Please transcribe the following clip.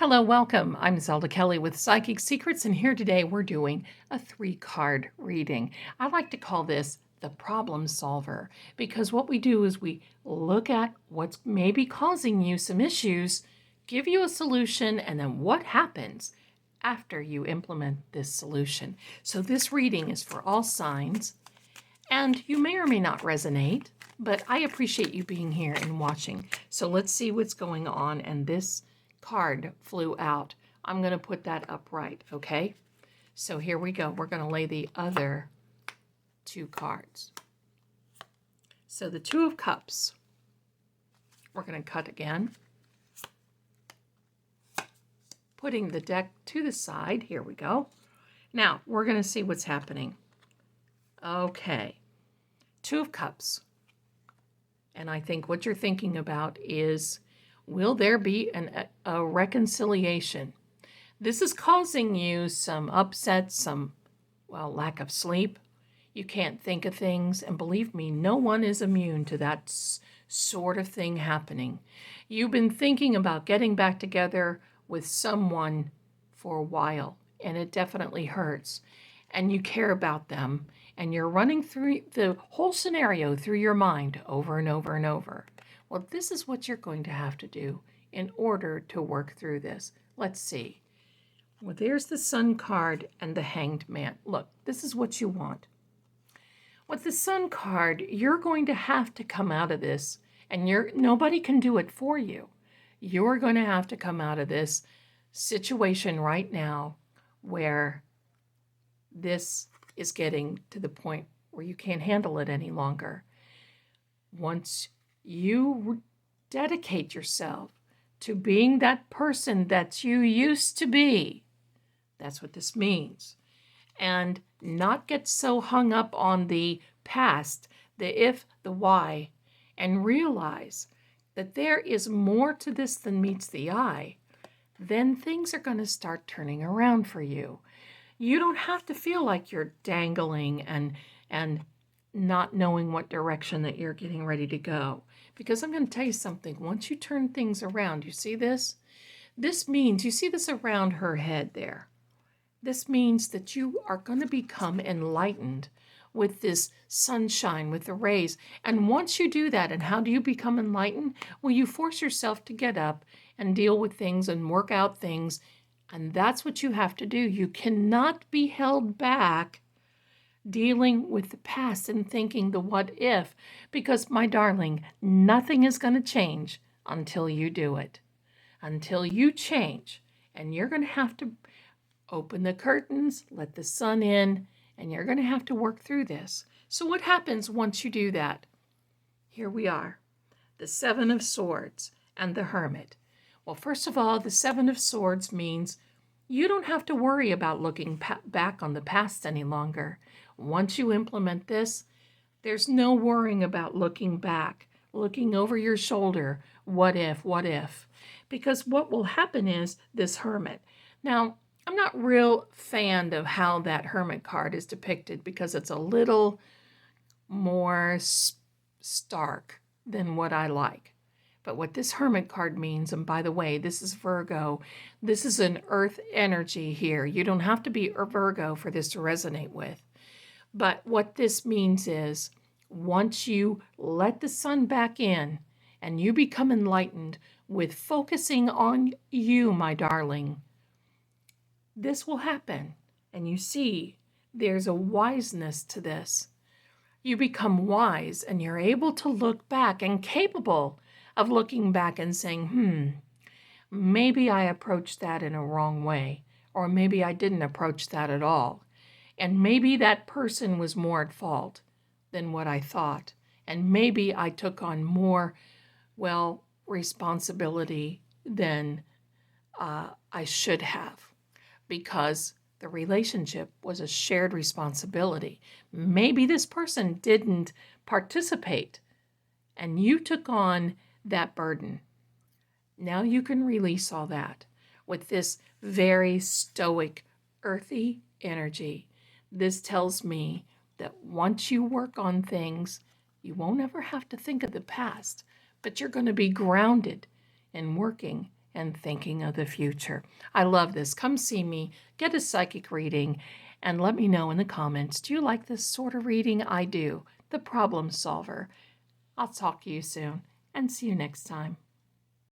Hello, welcome. I'm Zelda Kelly with Psychic Secrets, and here today we're doing a 3-card reading. I like to call this the problem solver because what we do is we look at what's maybe causing you some issues, give you a solution, and then what happens after you implement this solution. So this reading is for all signs, and you may or may not resonate, but I appreciate you being here and watching. So let's see what's going on, and this card flew out. I'm going to put that upright, okay? So here we go. We're going to lay the other 2 cards. So the 2 of Cups. We're going to cut again. Putting the deck to the side. Here we go. Now, we're going to see what's happening. Okay. 2 of Cups. And I think what you're thinking about is, will there be a reconciliation? This is causing you some upset, some, lack of sleep. You can't think of things. And believe me, no one is immune to that sort of thing happening. You've been thinking about getting back together with someone for a while, and it definitely hurts. And you care about them, and you're running through the whole scenario through your mind over and over and over. Well, this is what you're going to have to do in order to work through this. Let's see. Well, there's the Sun card and the Hanged Man. Look, this is what you want. With the Sun card, you're going to have to come out of this, and nobody can do it for you. You're going to have to come out of this situation right now where this is getting to the point where you can't handle it any longer. Once you dedicate yourself to being that person that you used to be, that's what this means, and not get so hung up on the past, the if, the why, and realize that there is more to this than meets the eye, then things are going to start turning around for you. You don't have to feel like you're dangling and not knowing what direction that you're getting ready to go. Because I'm going to tell you something. Once you turn things around, you see this? This means, you see this around her head there. This means that you are going to become enlightened with this sunshine, with the rays. And once you do that, and how do you become enlightened? Well, you force yourself to get up and deal with things and work out things. And that's what you have to do. You cannot be held back dealing with the past and thinking the what if, because, my darling, nothing is going to change until you do it, until you change. And you're going to have to open the curtains, let the sun in, and you're going to have to work through this. So what happens once you do that? Here we are, the 7 of Swords and the Hermit. Well, first of all, the 7 of Swords means you don't have to worry about looking back on the past any longer. Once you implement this, there's no worrying about looking back, looking over your shoulder, what if? Because what will happen is this Hermit. Now, I'm not real fan of how that Hermit card is depicted because it's a little more stark than what I like. But what this Hermit card means, and by the way, this is Virgo, this is an earth energy here. You don't have to be a Virgo for this to resonate with. But what this means is, once you let the sun back in and you become enlightened with focusing on you, my darling, this will happen. And you see, there's a wiseness to this. You become wise and you're able to look back and capable of looking back and saying, maybe I approached that in a wrong way, or maybe I didn't approach that at all. And maybe that person was more at fault than what I thought. And maybe I took on more, responsibility than I should have, because the relationship was a shared responsibility. Maybe this person didn't participate and you took on that burden. Now you can release all that with this very stoic, earthy energy. This tells me that once you work on things, you won't ever have to think of the past, but you're going to be grounded in working and thinking of the future. I love this. Come see me, get a psychic reading, and let me know in the comments. Do you like this sort of reading? I do. The Problem Solver. I'll talk to you soon and see you next time.